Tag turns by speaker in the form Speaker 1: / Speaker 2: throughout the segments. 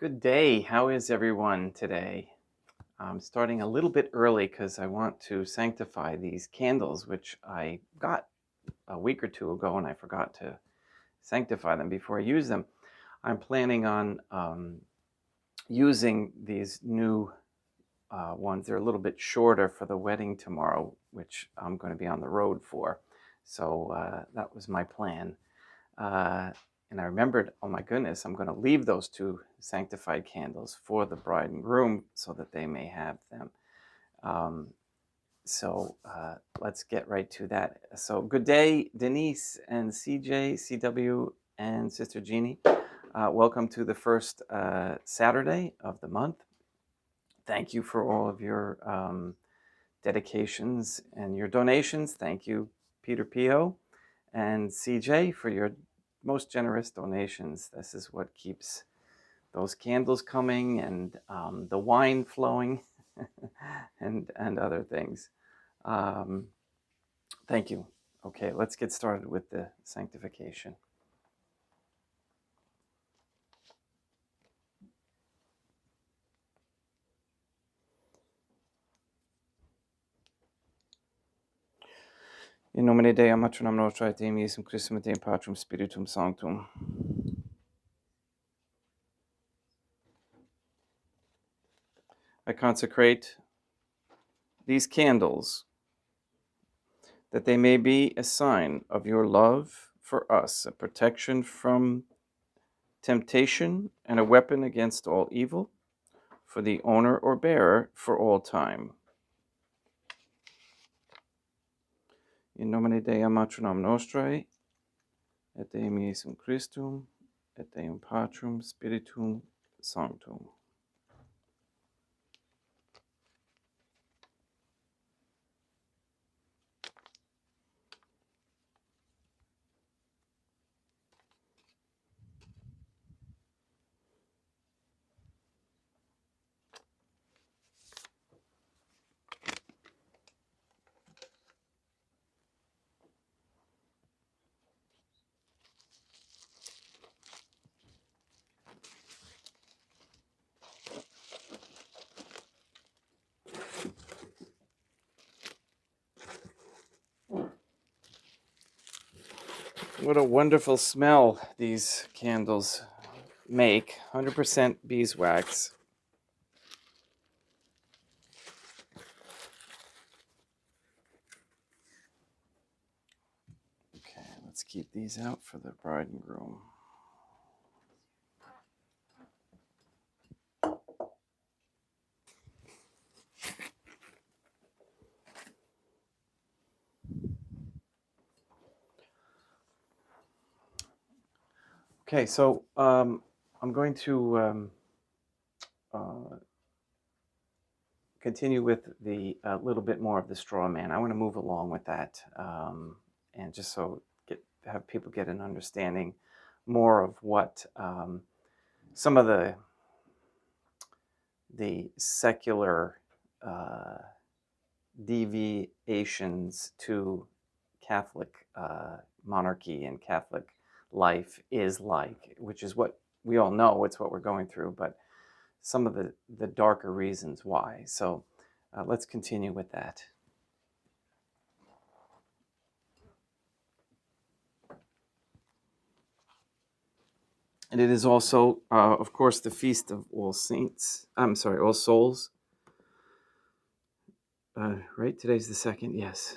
Speaker 1: Good day. How is everyone today? I'm starting a little bit early because I want to sanctify these candles, which I got a week or two ago and I forgot to sanctify them before I use them. I'm planning on using these new ones. They're a little bit shorter for the wedding tomorrow, which I'm going to be on the road for. So that was my plan. And I remembered, oh my goodness, I'm going to leave those two sanctified candles for the bride and groom so that they may have them. So let's get right to that. So good day, Denise and CJ, CW, and Sister Jeannie. Welcome to the first Saturday of the month. Thank you for all of your dedications and your donations. Thank you, Peter Pio and CJ, for your most generous donations. This is what keeps those candles coming and the wine flowing and other things. Thank you. Okay, let's get started with the sanctification. In nomine Dei, matronam nostra et Dei Iesum Christum et Deum Patrum Spiritum Sanctum. I consecrate these candles that they may be a sign of your love for us, a protection from temptation and a weapon against all evil, for the owner or bearer for all time. In nomine Dei matronam nostrae, et Deum Iesum Christum, et Deum Patrum Spiritum Sanctum. What a wonderful smell these candles make. 100% beeswax. Okay, let's keep these out for the bride and groom. Okay, so I'm going to continue with the little bit more of the straw man. I want to move along with that, and just so have people get an understanding more of what some of the secular deviations to Catholic monarchy and Catholic life is like, which is what we all know, it's what we're going through, but some of the darker reasons why. So let's continue with that. And it is also, of course, the Feast of All Saints. I'm sorry, All Souls. Right? Today's the 2nd, yes.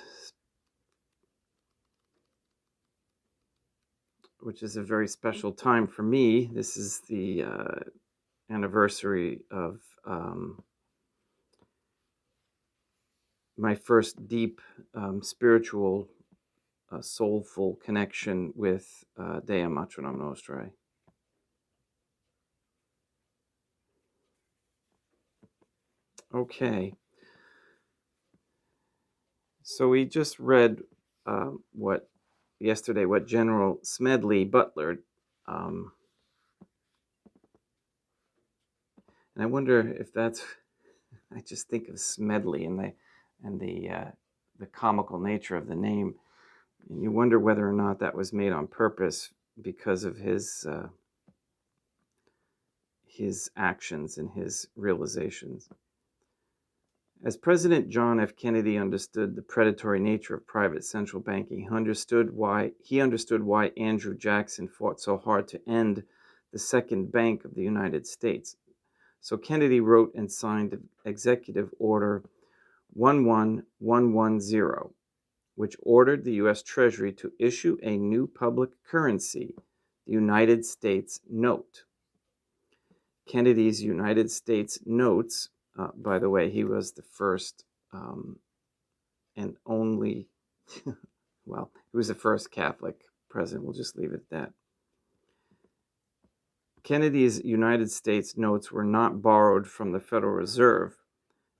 Speaker 1: Which is a very special time for me. This is the anniversary of my first deep spiritual, soulful connection with Dea Matronam Nostrae. Okay. So we just read what General Smedley Butler, and I wonder if that's, I just think of Smedley and the comical nature of the name, and you wonder whether or not that was made on purpose because of his his actions and his realizations. As President John F. Kennedy understood the predatory nature of private central banking, he understood why Andrew Jackson fought so hard to end the second bank of the United States. So Kennedy wrote and signed Executive Order 11110, which ordered the U.S. Treasury to issue a new public currency, the United States note. Kennedy's United States notes, by the way, he was the first and only, well, he was the first Catholic president. We'll just leave it at that. Kennedy's United States notes were not borrowed from the Federal Reserve,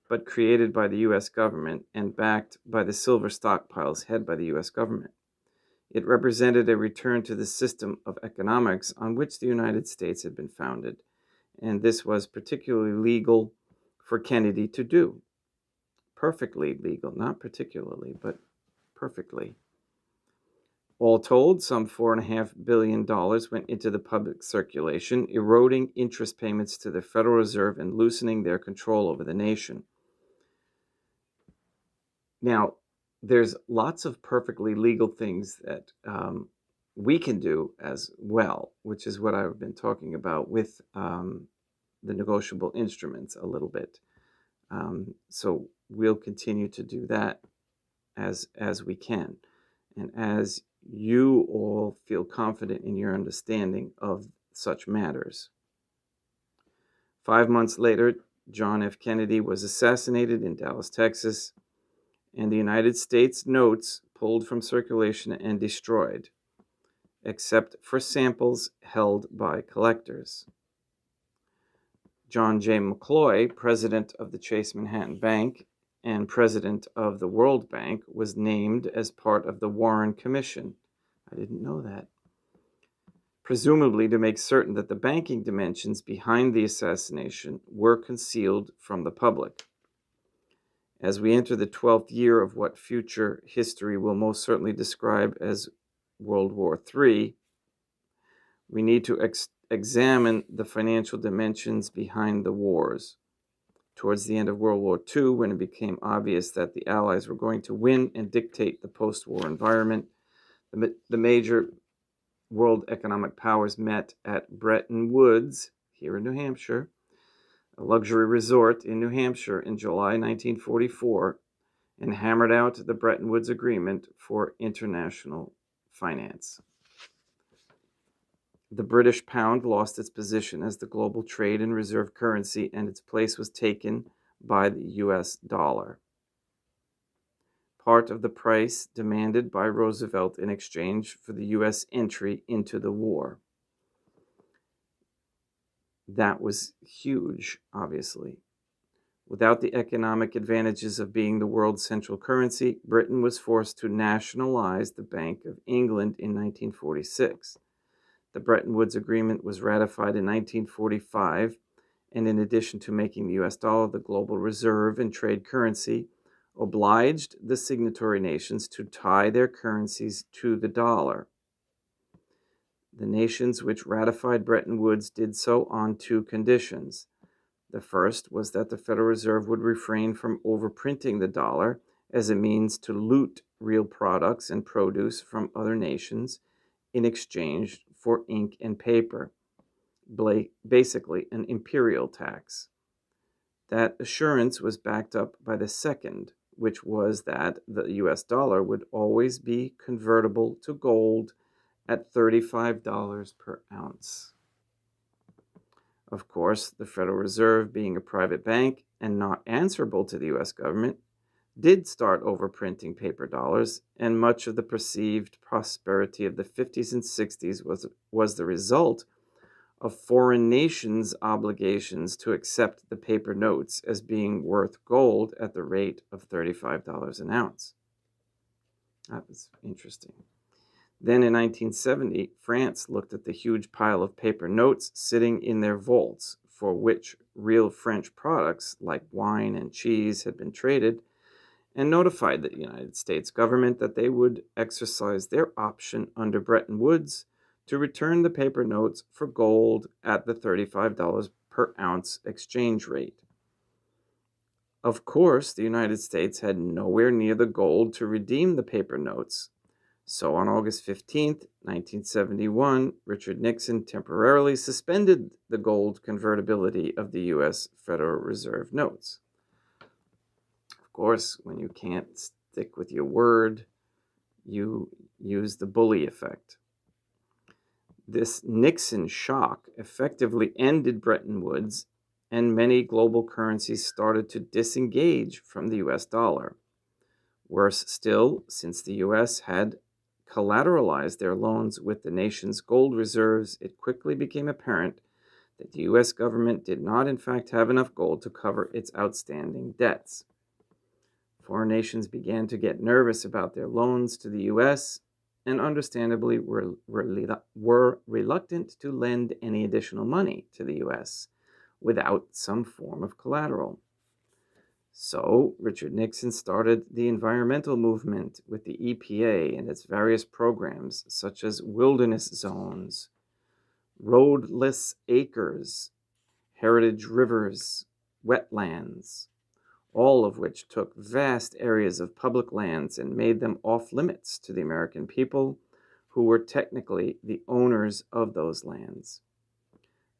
Speaker 1: but created by the U.S. government and backed by the silver stockpiles held by the U.S. government. It represented a return to the system of economics on which the United States had been founded, and this was particularly legal for Kennedy to do. Perfectly legal, not particularly, but perfectly. All told, some $4.5 billion went into the public circulation, eroding interest payments to the Federal Reserve and loosening their control over the nation. Now, there's lots of perfectly legal things that we can do as well, which is what I've been talking about with the negotiable instruments a little bit. So we'll continue to do that as we can. And as you all feel confident in your understanding of such matters. 5 months later, John F. Kennedy was assassinated in Dallas, Texas, and the United States notes pulled from circulation and destroyed, except for samples held by collectors. John J. McCloy, president of the Chase Manhattan Bank and president of the World Bank, was named as part of the Warren Commission. I didn't know that. Presumably to make certain that the banking dimensions behind the assassination were concealed from the public. As we enter the 12th year of what future history will most certainly describe as World War III, we need to examine the financial dimensions behind the wars. Towards the end of World War II, when it became obvious that the Allies were going to win and dictate the post-war environment, the major world economic powers met at Bretton Woods, here in New Hampshire, a luxury resort in New Hampshire in July 1944, and hammered out the Bretton Woods Agreement for international finance. The British pound lost its position as the global trade and reserve currency, and its place was taken by the US dollar. Part of the price demanded by Roosevelt in exchange for the US entry into the war. That was huge, obviously. Without the economic advantages of being the world's central currency, Britain was forced to nationalize the Bank of England in 1946. The Bretton Woods Agreement was ratified in 1945, and in addition to making the US dollar the global reserve and trade currency, obliged the signatory nations to tie their currencies to the dollar. The nations which ratified Bretton Woods did so on two conditions. The first was that the Federal Reserve would refrain from overprinting the dollar as a means to loot real products and produce from other nations in exchange for ink and paper, basically an imperial tax. That assurance was backed up by the second, which was that the US dollar would always be convertible to gold at $35 per ounce. Of course, the Federal Reserve, being a private bank and not answerable to the US government, did start overprinting paper dollars, and much of the perceived prosperity of the 50s and 60s was the result of foreign nations' obligations to accept the paper notes as being worth gold at the rate of $35 an ounce. That was interesting. Then in 1970, France looked at the huge pile of paper notes sitting in their vaults, for which real French products like wine and cheese had been traded, and notified the United States government that they would exercise their option under Bretton Woods to return the paper notes for gold at the $35 per ounce exchange rate. Of course, the United States had nowhere near the gold to redeem the paper notes. So on August 15th, 1971, Richard Nixon temporarily suspended the gold convertibility of the U.S. Federal Reserve notes. Of course, when you can't stick with your word, you use the bully effect. This Nixon shock effectively ended Bretton Woods, and many global currencies started to disengage from the US dollar. Worse still, since the US had collateralized their loans with the nation's gold reserves, it quickly became apparent that the US government did not in fact have enough gold to cover its outstanding debts. Foreign nations began to get nervous about their loans to the US, and understandably were reluctant to lend any additional money to the US without some form of collateral. So Richard Nixon started the environmental movement with the EPA and its various programs, such as wilderness zones, roadless acres, heritage rivers, wetlands, all of which took vast areas of public lands and made them off limits to the American people, who were technically the owners of those lands.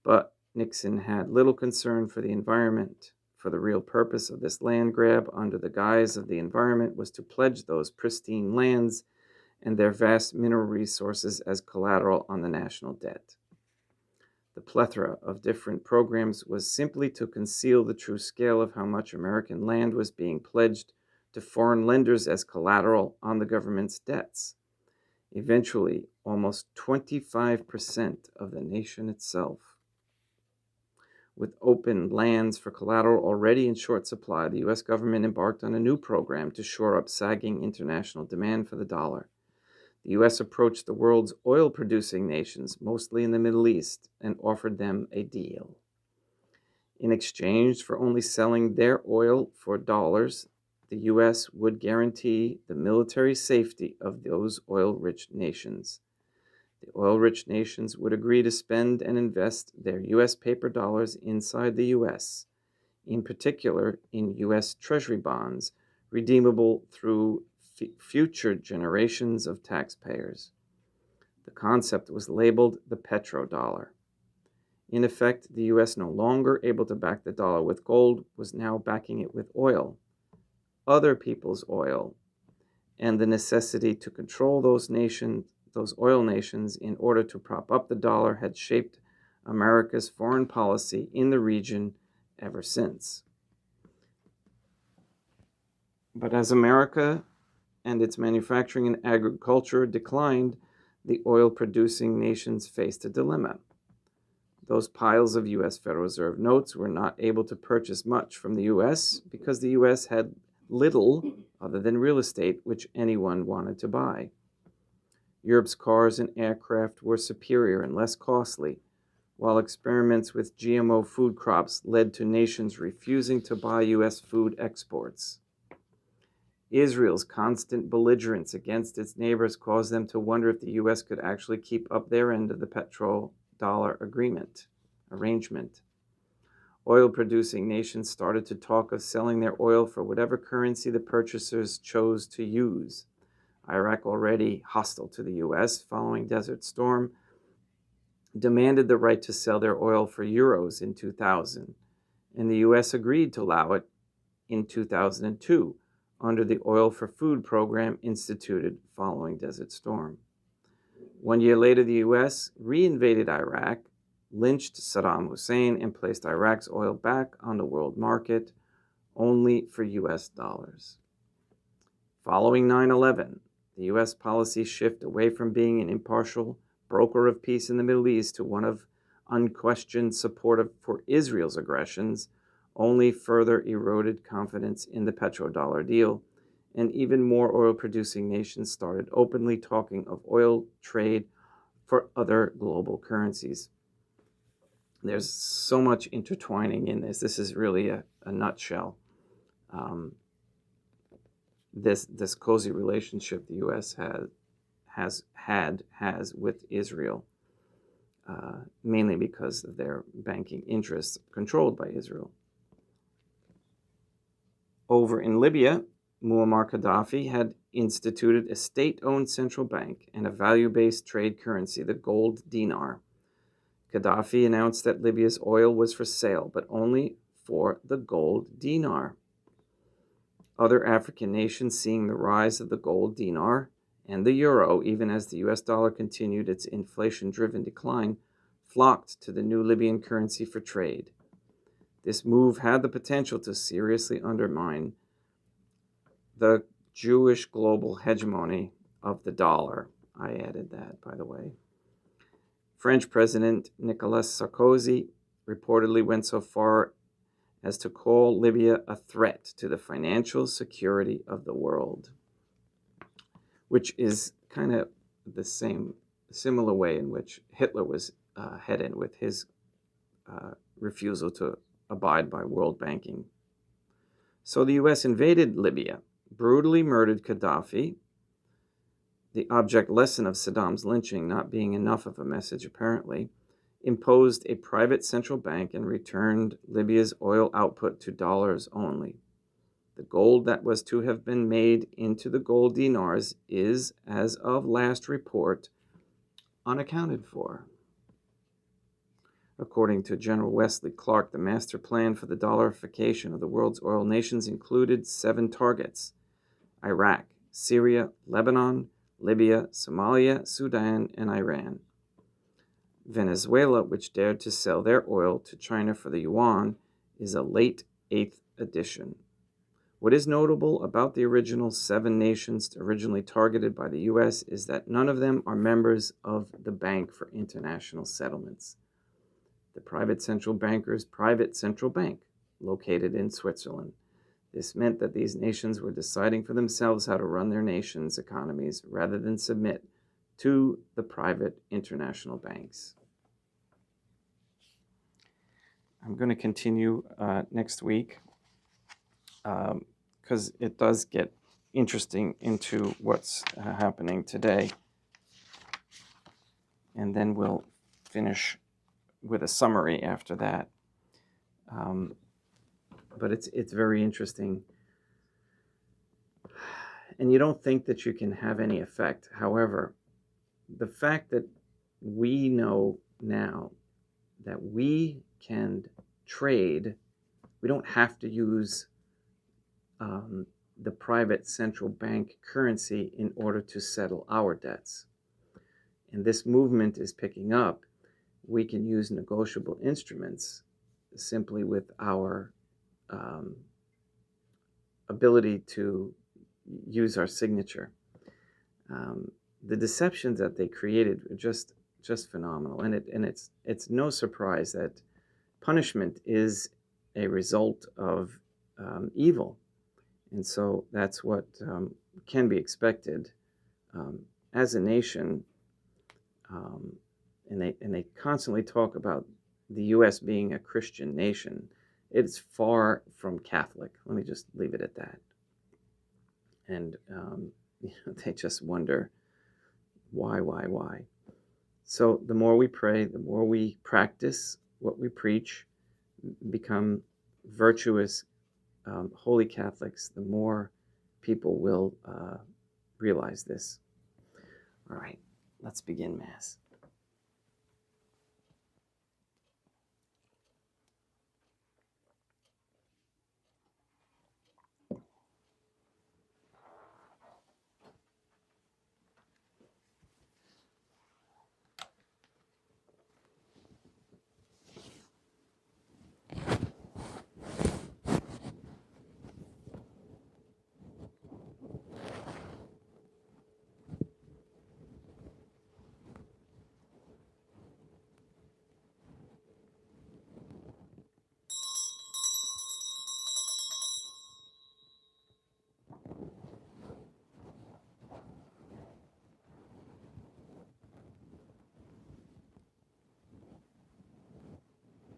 Speaker 1: But Nixon had little concern for the environment, for the real purpose of this land grab under the guise of the environment was to pledge those pristine lands and their vast mineral resources as collateral on the national debt. The plethora of different programs was simply to conceal the true scale of how much American land was being pledged to foreign lenders as collateral on the government's debts. Eventually, almost 25% of the nation itself. With open lands for collateral already in short supply, the U.S. government embarked on a new program to shore up sagging international demand for the dollar. The U.S. approached the world's oil-producing nations, mostly in the Middle East, and offered them a deal. In exchange for only selling their oil for dollars, the U.S. would guarantee the military safety of those oil-rich nations. The oil-rich nations would agree to spend and invest their U.S. paper dollars inside the U.S., in particular in U.S. Treasury bonds, redeemable through future generations of taxpayers. The concept was labeled the petrodollar. In effect, the U.S., no longer able to back the dollar with gold, was now backing it with oil, other people's oil, and the necessity to control those oil nations in order to prop up the dollar had shaped America's foreign policy in the region ever since. But as America and its manufacturing and agriculture declined, the oil-producing nations faced a dilemma. Those piles of U.S. Federal Reserve notes were not able to purchase much from the U.S. because the U.S. had little other than real estate which anyone wanted to buy. Europe's cars and aircraft were superior and less costly, while experiments with GMO food crops led to nations refusing to buy U.S. food exports. Israel's constant belligerence against its neighbors caused them to wonder if the U.S. could actually keep up their end of the petrodollar arrangement. Oil-producing nations started to talk of selling their oil for whatever currency the purchasers chose to use. Iraq, already hostile to the U.S. following Desert Storm, demanded the right to sell their oil for euros in 2000, and the U.S. agreed to allow it in 2002 under the Oil for Food program instituted following Desert Storm. 1 year later, the U.S. reinvaded Iraq, lynched Saddam Hussein, and placed Iraq's oil back on the world market only for U.S. dollars. Following 9/11, the U.S. policy shift away from being an impartial broker of peace in the Middle East to one of unquestioned support for Israel's aggressions only further eroded confidence in the petrodollar deal, and even more oil-producing nations started openly talking of oil trade for other global currencies. There's so much intertwining in this. This is really a nutshell. This cozy relationship the U.S. has with Israel. mainly because of their banking interests controlled by Israel. Over in Libya, Muammar Gaddafi had instituted a state-owned central bank and a value-based trade currency, the gold dinar. Gaddafi announced that Libya's oil was for sale, but only for the gold dinar. Other African nations, seeing the rise of the gold dinar and the euro, even as the US dollar continued its inflation-driven decline, flocked to the new Libyan currency for trade. This move had the potential to seriously undermine the Jewish global hegemony of the dollar. I added that, by the way. French President Nicolas Sarkozy reportedly went so far as to call Libya a threat to the financial security of the world, which is kind of the similar way in which Hitler was headed with his refusal to abide by world banking. So the US invaded Libya, brutally murdered Gaddafi, the object lesson of Saddam's lynching not being enough of a message apparently, imposed a private central bank and returned Libya's oil output to dollars only. The gold that was to have been made into the gold dinars is, as of last report, unaccounted for. According to General Wesley Clark, the master plan for the dollarification of the world's oil nations included 7 targets: Iraq, Syria, Lebanon, Libya, Somalia, Sudan, and Iran. Venezuela, which dared to sell their oil to China for the yuan, is a late 8th edition. What is notable about the original 7 nations originally targeted by the U.S. is that none of them are members of the Bank for International Settlements, the private central banker's private central bank, located in Switzerland. This meant that these nations were deciding for themselves how to run their nations' economies rather than submit to the private international banks. I'm going to continue next week because it does get interesting into what's happening today. And then we'll finish with a summary after that. But it's very interesting. And you don't think that you can have any effect. However, the fact that we know now that we can trade, we don't have to use the private central bank currency in order to settle our debts. And this movement is picking up. We can use negotiable instruments simply with our ability to use our signature. The deceptions that they created are just phenomenal, and it's no surprise that punishment is a result of evil, and so that's what can be expected as a nation. And they constantly talk about the U.S. being a Christian nation. It's far from Catholic. Let me just leave it at that. And they just wonder why. So the more we pray, the more we practice what we preach, become virtuous, holy Catholics, the more people will realize this. All right, let's begin Mass.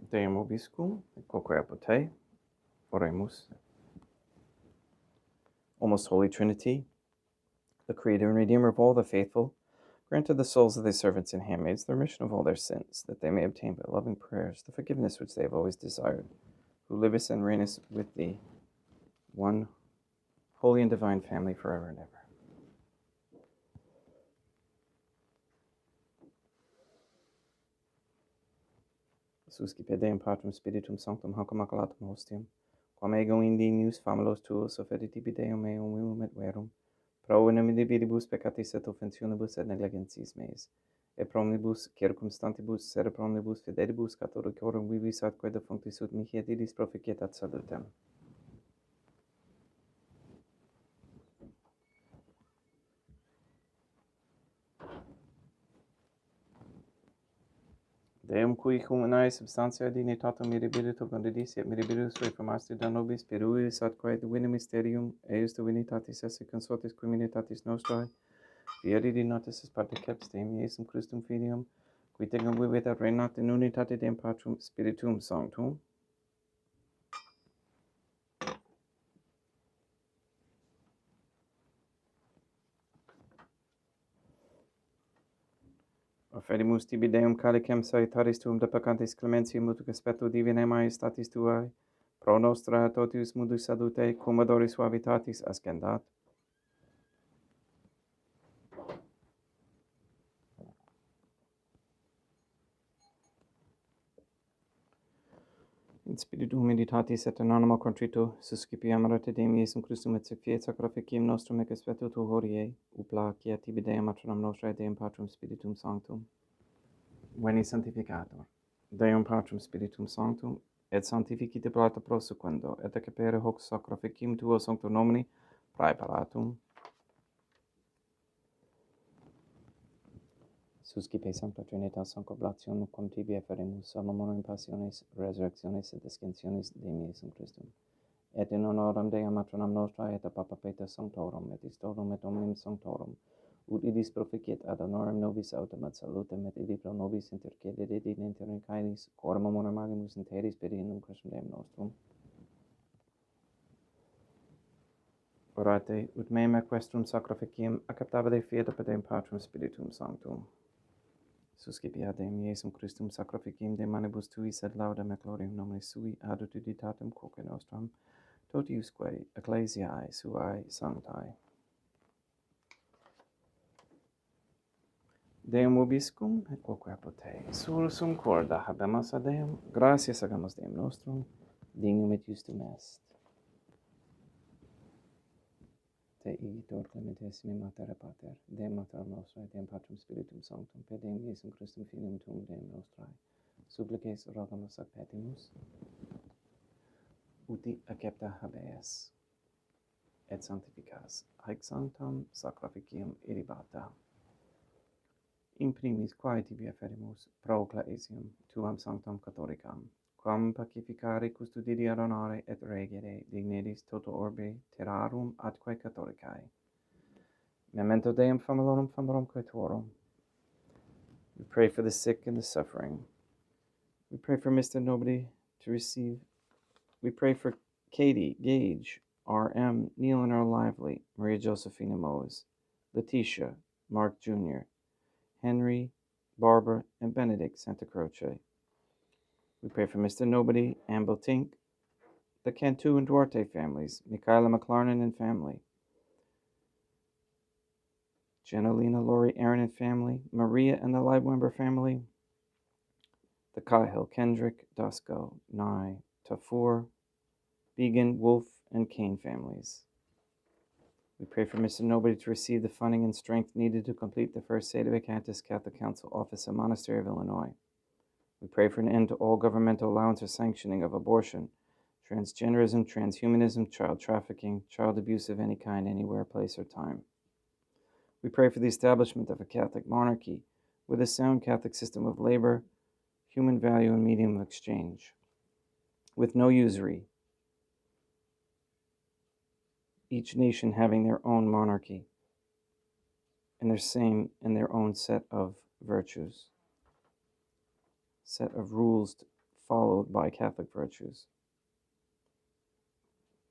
Speaker 1: Deum Vobiscum, quoque apud te, oremus. O most Holy Trinity, the Creator and Redeemer of all the faithful, Grant to the souls of thy servants and handmaids the remission of all their sins, that they may obtain by loving prayers the forgiveness which they have always desired, who livest and reignest with thee, one holy and divine family, forever and ever. Suscipe Deum Patrum Spiritum Sanctum hoc immaculatum hostium, quam ego indignius famulos tuos offeritibi Deum meum vivum et verum, pro inimicibus peccatis et offensionibus et negligencies meis, et pro omnibus circumstantibus sed pro omnibus fidelibus catholicorum vivis atque defunctis ut mihi et idis proficietat salutem. Deum cui humanae substantia dignitatum mirabilitur condidis et mirabilis reformasti da nobis peruis atque divine mysterium eius divinitatis esse consortis communitatis nostrae fieri notis est particips Deum Iesum Christum Filium qui tegum vivit et regnat in unitate Deum Patrum Spiritum Sanctum. Offerimus tibi Deum calicem salutaris tuum de peccantis clementiam ut spectu divinae majestatis tuae, pro nostra totius mudus salute, cum odoris suavitatis ascendat. In spiritu humilitatis et in animo contrito, suscipiam rete Deum Iesum Christum et fiat sacrificium nostrum ec spectu tu hodie, uplacia tibi Deum matronam nostrae Deum Patrum Spiritum Sanctum. Veni sanctificator. Deum Patrum Spiritum Sanctum, et sanctificite plata prosequendo, et accepere hoc sacrificium tuo sancto nomini praeparatum. Suscipe Sancta Trinitas Sancta Oblationem quam tibi efferimus salmonem passiones, resurrectiones et descensiones Deum Iesum Christum. Et in honoram Deum matronam nostrae et a Papa Peter Sanctorum et Istorum et omnium Sanctorum, ut idis proficiet ad honorem nobis autem ad salutem et idi pro nobis intercedit in interim caenis, coram amore magimus interis pediendum Christum Deum nostrum. Orate, ut meam equestrum sacrificium acceptabile fiat per Deum Patrum Spiritum Sanctum. Suscipia Deum Iesum Christum sacrificium de manibus tui sed laudem et gloriam nomine sui ad utilitatem quoque nostram, totiusque ecclesiae suae sanctae. Deum vobiscum, et quoque apud te, sursum corda habemus a Deum, gratias agamus Deum nostrum, dignum et justum est. Te igitur clementissimi Mater et Pater, Deum Materam nostrae, Deum Patrum Spiritum Sanctum, per Deum Iesum Christum Filium Tuum Deum nostrae, supplices rogamus ac petimus, uti accepta habeas, et sanctificas, haec sanctam sacrificium irribata. In primis quae tibi efferimus pro ecclesiam tuam sanctam catholicam, quam pacificare custodire ad honore et regere dignitas toto orbe terrarum atque catholicae. Memento Deum famulorum famorumque tuorum. We pray for the sick and the suffering. We pray for Mr. Nobody to receive. We pray for Katie, Gage, R.M., Neil and Earl Lively, Maria Josephina Mose, Letitia, Mark Jr., Henry, Barbara, and Benedict Santa Croce. We pray for Mr. Nobody, Amble Tink, the Cantu and Duarte families, Michaela McLarnon and family, Janolina, Lori, Aaron and family, Maria and the Leibwember family, the Cahill, Kendrick, Dusko, Nye, Tafur, Began, Wolf, and Kane families. We pray for Mr. Nobody to receive the funding and strength needed to complete the first Sede Vacantis Catholic Council office at Monastery of Illinois. We pray for an end to all governmental allowance or sanctioning of abortion, transgenderism, transhumanism, child trafficking, child abuse of any kind, anywhere, place, or time. We pray for the establishment of a Catholic monarchy with a sound Catholic system of labor, human value, and medium of exchange, with no usury, each nation having their own monarchy and their own set of virtues, set of rules followed by Catholic virtues.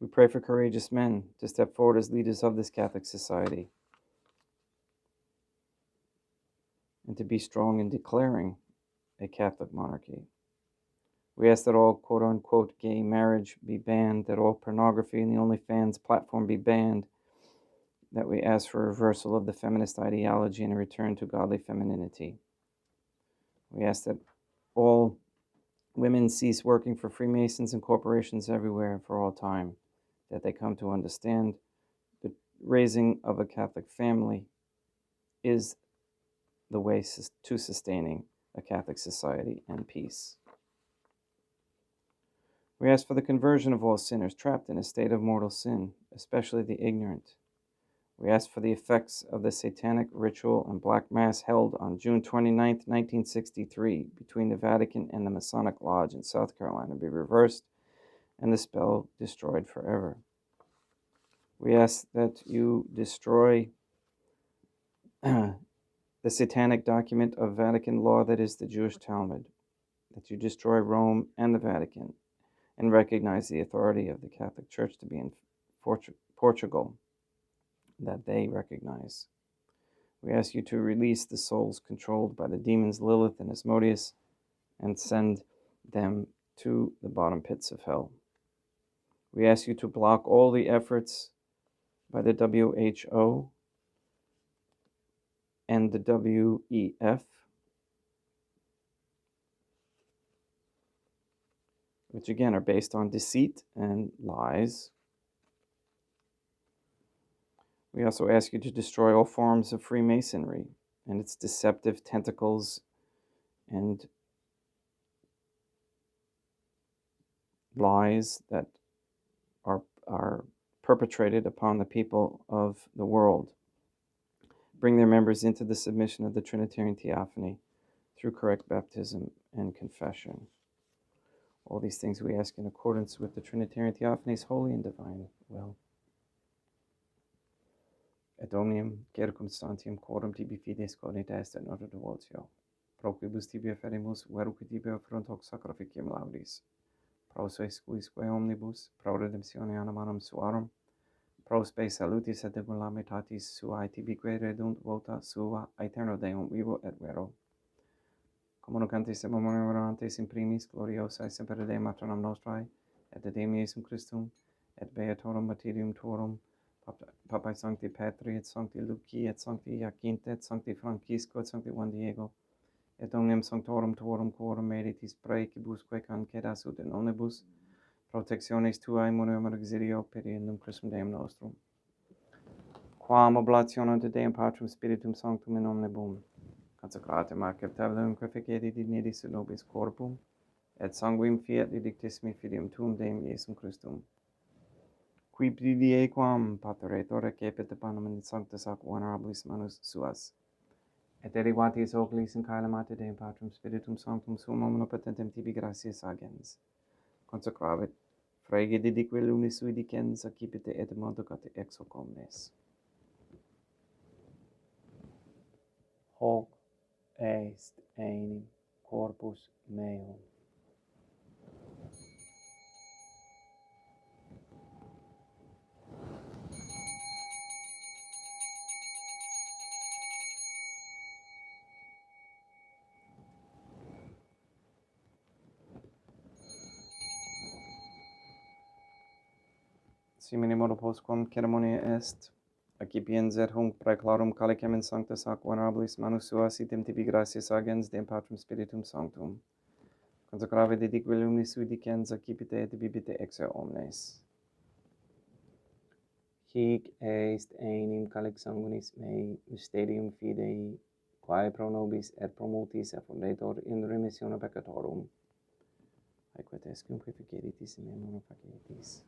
Speaker 1: We pray for courageous men to step forward as leaders of this Catholic society. and to be strong in declaring a Catholic monarchy. We ask that all quote-unquote gay marriage be banned, that all pornography in the OnlyFans platform be banned, that we ask for a reversal of the feminist ideology and a return to godly femininity. We ask that all women cease working for Freemasons and corporations everywhere for all time, that they come to understand the raising of a Catholic family is the way to sustaining a Catholic society and peace. We ask for the conversion of all sinners trapped in a state of mortal sin, especially the ignorant. We ask for the effects of the satanic ritual and Black Mass held on June 29, 1963, between the Vatican and the Masonic Lodge in South Carolina be reversed and the spell destroyed forever. We ask that you destroy the satanic document of Vatican law that is the Jewish Talmud, that you destroy Rome and the Vatican, and recognize the authority of the Catholic Church to be in Portugal, that they recognize. We ask you to release the souls controlled by the demons Lilith and Asmodeus and send them to the bottom pits of hell. We ask you to block all the efforts by the WHO and the WEF, which again are based on deceit and lies. We also ask you to destroy all forms of Freemasonry and its deceptive tentacles and lies that are perpetrated upon the people of the world. Bring their members into the submission of the Trinitarian Theophany through correct baptism and confession. All these things we ask in accordance with the Trinitarian Theophany's holy and divine will. Et omnium circumstantium quorum tibi fides cognita est et nota devotio. Pro quibus tibi aferimus, veruque tibi affront hoc sacrificium laudis. Pro suis quisque omnibus, pro redemptione animarum suarum, pro spe salutis et degulamitatis suae tibique redunt vota sua aeterno Deum vivo et vero. Communicantes et memorantes in primis gloriosae semper Dei matronam nostrae, et de Deum Iesum Christum, et beatorum martyrium tuorum, Papae Sancti Petri, et Sancti Luci, et Sancti Jacinta, et Sancti Francisco, et Sancti Juan Diego, et omnium sanctorum tuorum quorum meritis praecibusque cancedas ut in omnibus protectionis tuae monium auxilio periendum Christum Deum nostrum. Quam oblationem te Deum Patrum Spiritum Sanctum in omnibus consecratem acceptabilem quae dignidis et nobis corpum, et sanguim fiat didictissimi filium tuum Deum Iesum Christum. Qui pridie quam pateretore cepit panem in sanctus ac venerabilis manus suas, et derivatis oculis in caelamate Deum Patrum Spiritum Sanctum suum omnipotentem tibi gratias agens. Consecravit, frege didique lunis sui dicens, accipite et modicate ex hoc omnes. Hoc est enim corpus meum. Simine modo postquam ceremonia est, accipiens et hunc praeclarum calicem in sanctus ac venerabilis manus suas item tibi gratias agens Deum Patrum Spiritum Sanctum. Consecrave dedique lumis sui dicens, accipite et bibite ex omnes. Hic est enim calix sanguinis mei, mysterium fidei, quae pro nobis et pro multis effundetur in remissione peccatorum. Aequat est cumque ficeritis in memoria facitis.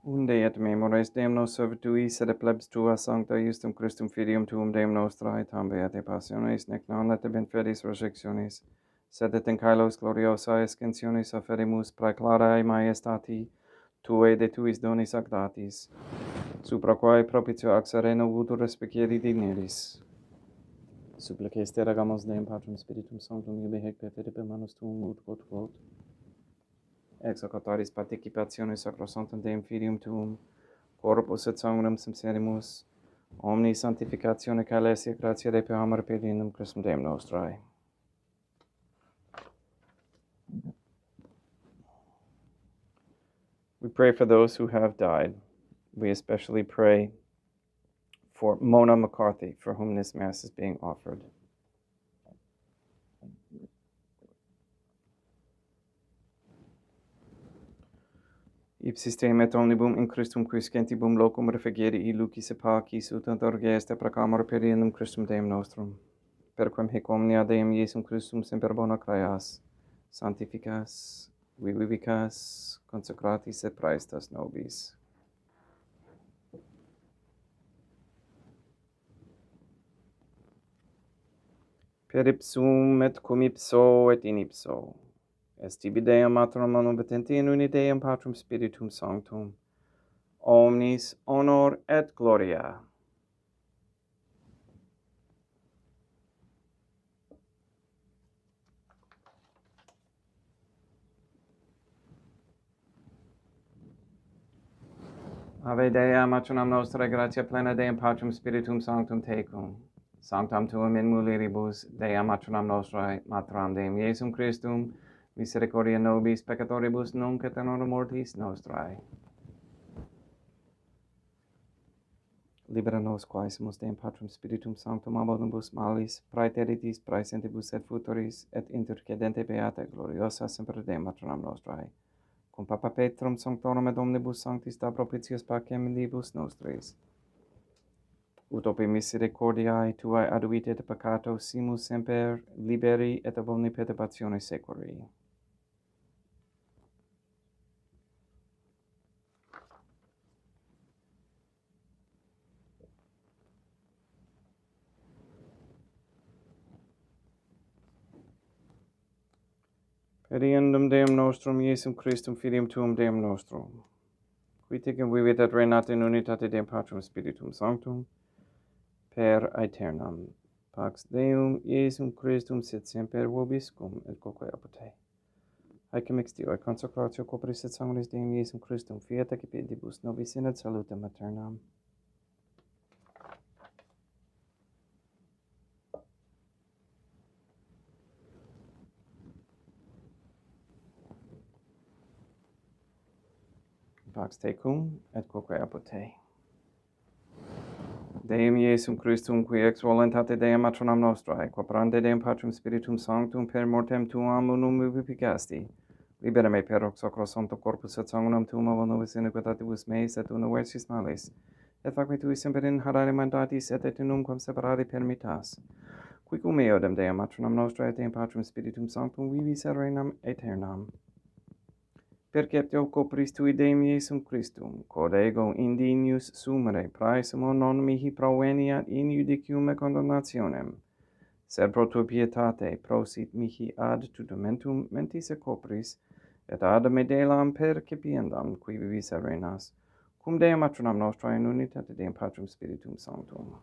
Speaker 1: Unde et memores Deum nos servituis et plebs tua sancta justum Christum filium tuum Deum nostrae, tam beate passiones, nec non et ben fidis resurrectionis, sed et in caelos gloriosa escensionis afferimus praeclarae maestati Tue de tuis donis agdatis, supra quae propitio ac sereno vutur respicieri dineris. Supplices te ragamos Deum Patrum Spiritum Sanctum ibi hec per fide per manus tuum ut quod, ex hoc auctaris participationis sacrosanctum Deum Filium tuum, corpus et sanguinem sincerimus, omni sanctificatione caelesia gratia Dei per amor pedinum Christum Deum nostrae. We pray for those who have died. We especially pray for Mona McCarthy, for whom this Mass is being offered. Ipsis te et omnibum in Christum quis gentibum locum refegere lucis et pacis ut adorgeste proclamor periendum Christum Deum nostrum. Perquam hic omnia Deum Iesum Christum semper bona creas, sanctificas, vivicas, consecratis et praestas nobis. Per ipsum et cum ipso et in ipso, est tibi Deum Matrum omnipotenti in uni Deum Patrum Spiritum Sanctum, omnis honor et gloria. Ave Dea, matronam nostrae, gratia plena Deum Patrum Spiritum Sanctum tecum. Sanctam tuum in mulieribus, Dea matronam nostrae, materam Deum Iesum Christum, misericordia nobis peccatoribus nunc et in hora mortis nostrae. Libera nos quaesimus Deum Patrum Spiritum Sanctum abondibus malis, praeteritis, praesentibus et futuris, et intercedente beata gloriosa semper Deum matronam nostrae. Cum Papa Petrum Sanctorum et omnibus sanctis da propitius pacem libus nostris. Ut opi misericordiae tuae aduite et peccato simus semper liberi et ab omni perturbatione sequi. Periendum Deum nostrum Iesum Christum Filium tuum Deum nostrum, qui tecum vivit et reinat in unitate Deum Patrum Spiritum Sanctum, per aeternam. Pax Deum Iesum Christum sit semper vobiscum et quoque apud te. Haecum ex Deo, et consecratio corporis et sanguinis Deum Iesum Christum, fiat ac epidibus nobis in et salutem aeternam. Pax tecum et quoque apud te. Deum Iesum Christum, qui ex voluntate Deum matronam nostrae, quaprande Deum Patrum Spiritum Sanctum per mortem tuam unum vivificasti, libera me per hoc sacrosancto corpus et sanguinum tuum abo nobis iniquitatibus meis et universis malis, et fac me tui semper in harare mandatis et nunquam separare permittas, qui cum eodem Deum matronam nostrae et Deum Patrum Spiritum Sanctum vivis et reinam aeternam. Perceptio copris tui Deum Iesum Christum, quod ego indinius sumere praesumo non mihi proveniat in judicium et condemnationem, sed pro tua pietate prosit mihi ad tudumentum mentis et copris, et ad medelam percipiendam qui vivis et reinas, cum Deum matronam nostrae in unitate Deum Patrum Spiritum Sanctum.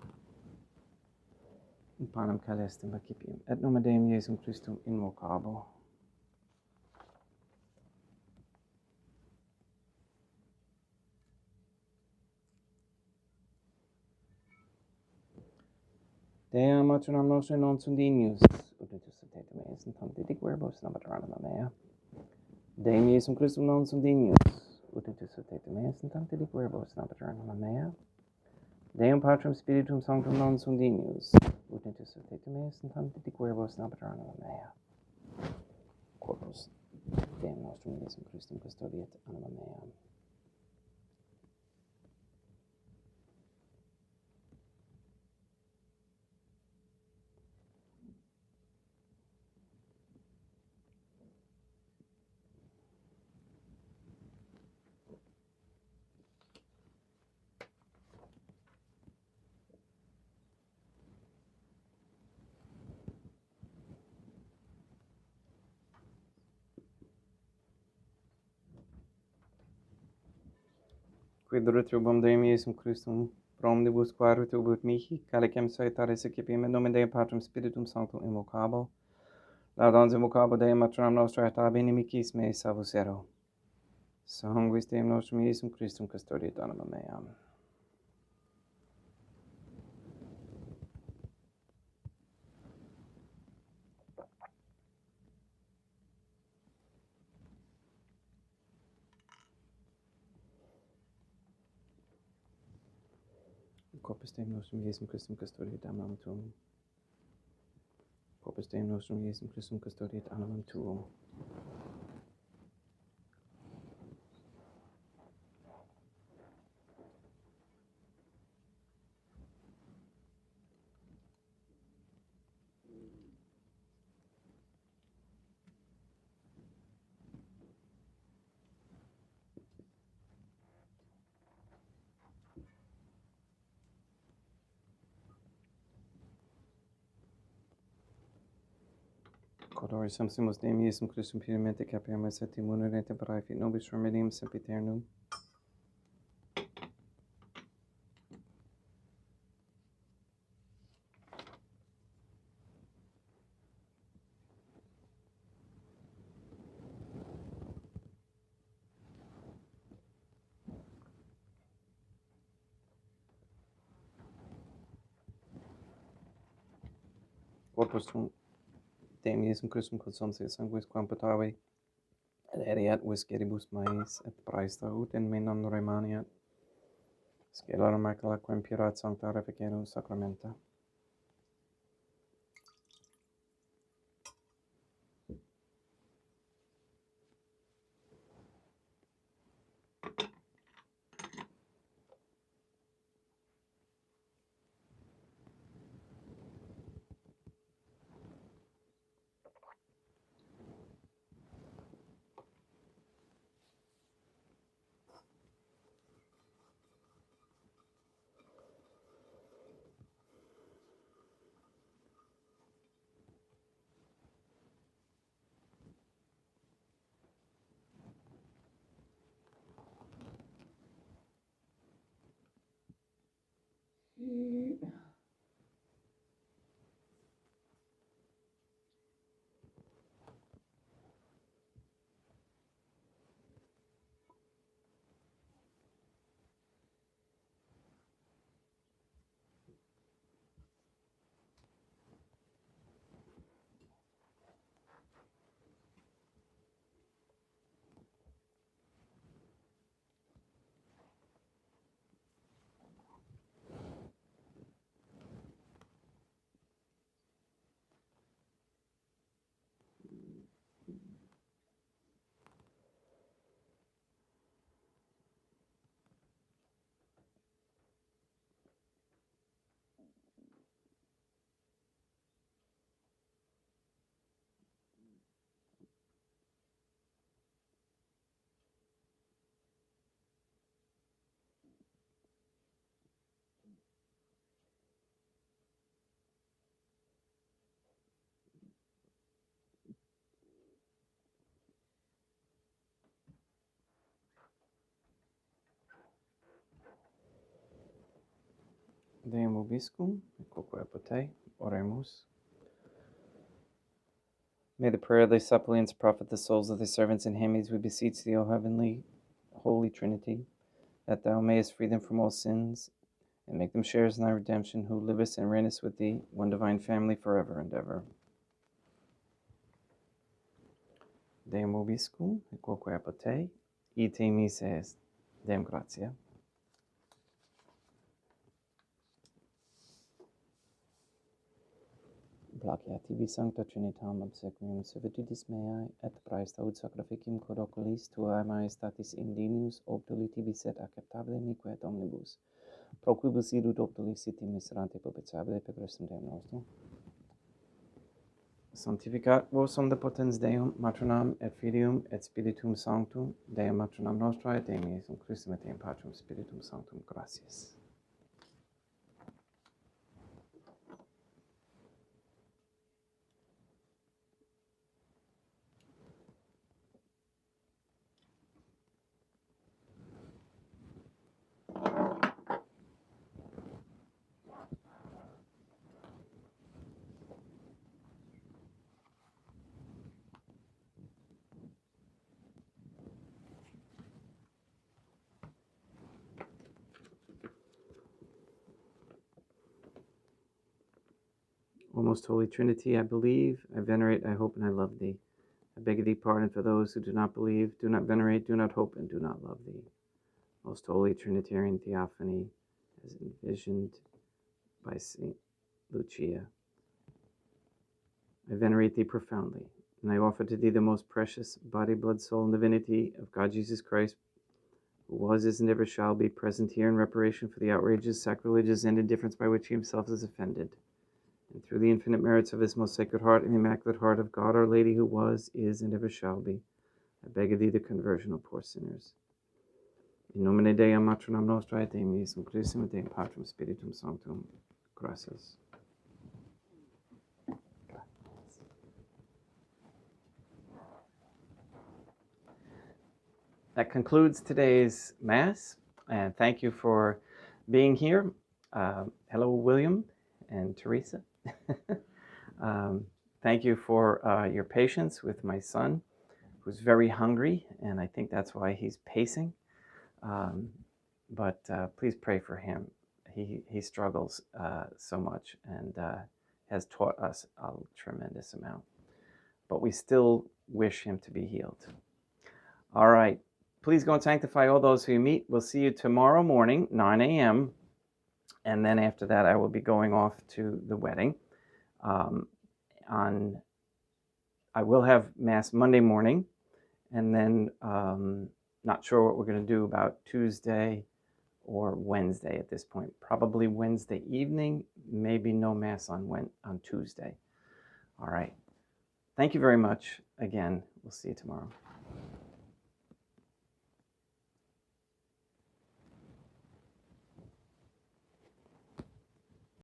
Speaker 1: In panem caelestem accipiam, et nomen Deum Iesum Christum invocabo. Deum matronam nostrae non sunt dignus, ut itus et meis, in tanti dic verbos nabat anima mea. Deum Iesum Christum non sunt dignus, ut itus et meis, in tanti dic verbos nabat anima mea. Deum Patrum Spiritum Sanctum non sunt dignus, ut itus et meis, in tanti dic verbos nabat anima mea. Corpus Deum nostrum Iesum Christum custodiet anima mea. quid retrubum Deum Iesum Christum, promnibus quae retrubut mihi, calicem saetaris excipiem in nomine Deum Patrum Spiritum Sanctum invocabo, laudans invocabo Deum matronam nostra et ab inimicis meis salvus ero. Sanguis Deum nostrum Iesum Christum custodiet anima meam. Corpus Deum nostrum Iesum Christum custodiet animam tuum. Corpus Deum nostrum Iesum Christum custodiet animam tuum. Codoris sumus Deum Iesum Christum purimente capiamus et immunere temperae fit nobis remedium sempiternum. Corpus Deum Iesum Christum consumsi sanguis quam potave et eriat visceribus maiis et praesta ut in me non remaniat. Scelera macula quem purat sancta reficerum sacramenta. Deum vobiscum, quoque apote, oremus. May the prayer of thy suppliants profit the souls of thy servants and handmaids, we beseech thee, O heavenly, holy Trinity, that thou mayest free them from all sins, and make them sharers in thy redemption, who livest and reignest with thee, one divine family, forever and ever. Deum vobiscum, quoque apote, ite mises. Deum gratia. Placia tibi sancta Trinitam obsequium servitudis meae et praesta ut sacrificium quod oculis tuae maestatis indenius obduli tibi sed acceptabile mique et omnibus, pro quibus idut obduli siti miserante propitiabile per Christum Deum nostrum. Sanctificat vos omnipotens Deum, matronam et filium et spiritum sanctum, Deum matronam nostra et Deum Iesum Christum et Deum Patrum Spiritum Sanctum. Gratias. O most holy Trinity, I believe, I venerate, I hope, and I love thee. I beg of thee pardon for those who do not believe, do not venerate, do not hope, and do not love thee. Most holy Trinitarian Theophany, as envisioned by Saint Lucia, I venerate thee profoundly, and I offer to thee the most precious body, blood, soul, and divinity of God Jesus Christ, who was, is, and ever shall be, present here in reparation for the outrages, sacrileges, and indifference by which he himself is offended. And through the infinite merits of his most sacred heart and immaculate heart of God, our Lady, who was, is, and ever shall be, I beg of thee the conversion of poor sinners. In nomine Dei, matronam nostrae, et emis, Christum, et Patrum, Spiritum Sanctum. Gracias. That concludes today's Mass, and thank you for being here. Hello, William and Teresa. Thank you for your patience with my son, who's very hungry, and I think that's why he's pacing. But please pray for him. He struggles so much and has taught us a tremendous amount. But we still wish him to be healed. All right. Please go and sanctify all those who you meet. We'll see you tomorrow morning, 9 a.m. And then after that, I will be going off to the wedding. I will have Mass Monday morning, and then not sure what we're going to do about Tuesday or Wednesday at this point. Probably Wednesday evening, maybe no Mass on Tuesday. All right. Thank you very much. Again, we'll see you tomorrow.